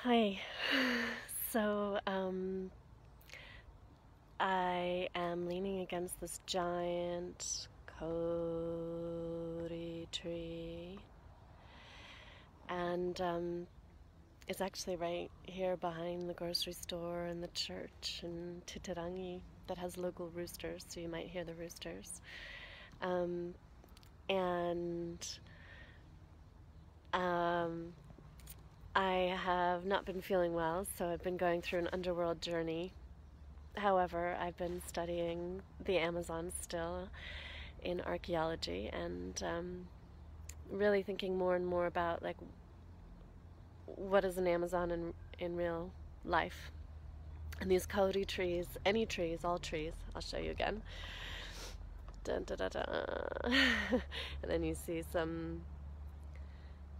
Hi. So, I am leaning against this giant Cody tree, and it's actually right here behind the grocery store and the church in Titirangi that has local roosters, so you might hear the roosters. Um, and um, I have not been feeling well, so I've been going through an underworld journey. However, I've been studying the Amazon still in archaeology and really thinking more and more about like what is an Amazon in real life. And these kauri trees, any trees, all trees, I'll show you again. Dun, dun, dun, dun. And then you see some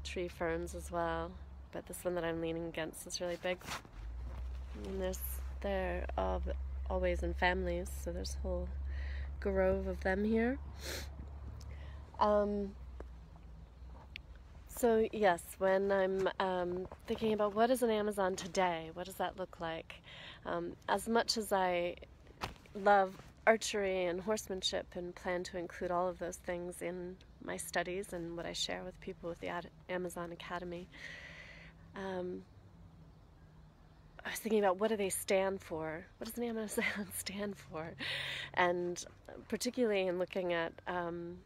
tree ferns as well. But this one that I'm leaning against is really big. And they're always in families, so there's a whole grove of them here. So yes, when I'm thinking about what is an Amazon today, what does that look like? As much as I love archery and horsemanship and plan to include all of those things in my studies and what I share with people with the Amazon Academy, I was thinking about what do they stand for? What does an Amazon stand for? And particularly in looking at an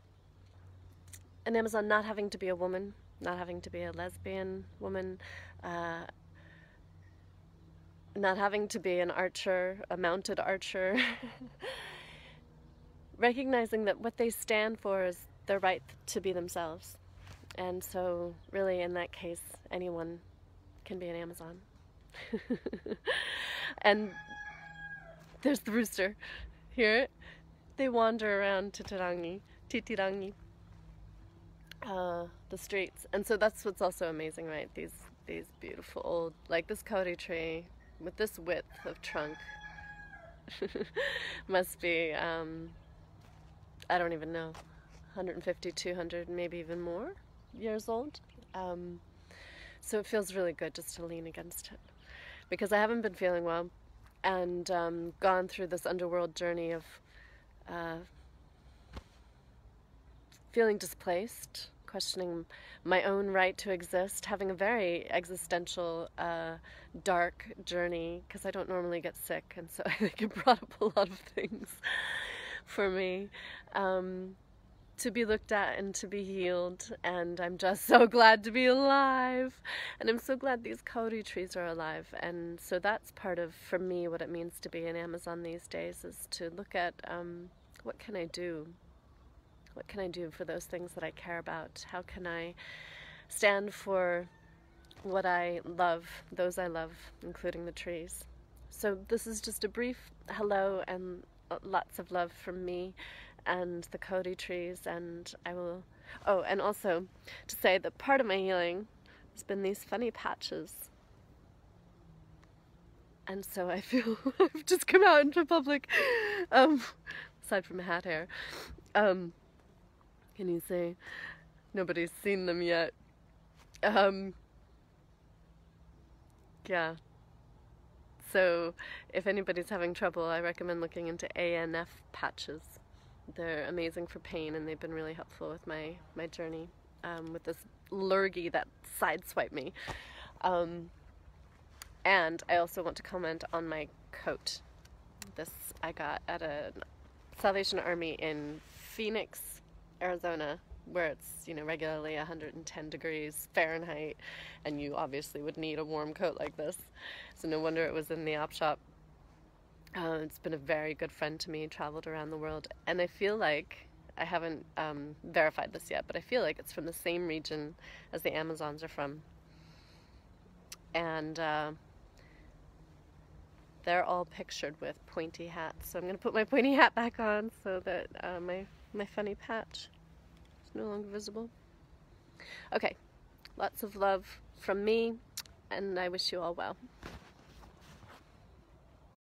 Amazon not having to be a woman, not having to be a lesbian woman, not having to be an archer, a mounted archer, recognizing that what they stand for is their right to be themselves. And so really in that case, anyone can be an Amazon. And there's the rooster. Hear it? They wander around Titirangi, the streets. And so that's what's also amazing, right? These beautiful old, like this kauri tree with this width of trunk must be, I don't even know, 150, 200, maybe even more years old. So it feels really good just to lean against it. Because I haven't been feeling well and gone through this underworld journey of feeling displaced, questioning my own right to exist, having a very existential, dark journey, because I don't normally get sick, and so I think it brought up a lot of things for me to be looked at and to be healed, and I'm just so glad to be alive, and I'm so glad these kauri trees are alive. And so that's part of, for me, what it means to be an Amazon these days, is to look at what can I do? What can I do for those things that I care about? How can I stand for what I love, those I love, including the trees? So this is just a brief hello and lots of love from me and the kauri trees, and I will, oh, and also to say that part of my healing has been these funny patches. And so I feel I've just come out into public, aside from hat hair. Can you say nobody's seen them yet? Yeah. So if anybody's having trouble, I recommend looking into ANF patches. They're amazing for pain, and they've been really helpful with my journey with this lurgy that sideswiped me. And I also want to comment on my coat. This I got at a Salvation Army in Phoenix, Arizona, where it's, you know, regularly 110 degrees Fahrenheit, and you obviously would need a warm coat like this. So no wonder it was in the op shop. It's been a very good friend to me, traveled around the world, and I feel like, I haven't verified this yet, but I feel like it's from the same region as the Amazons are from. And they're all pictured with pointy hats. So I'm going to put my pointy hat back on so that my funny patch is no longer visible. Okay, lots of love from me, and I wish you all well.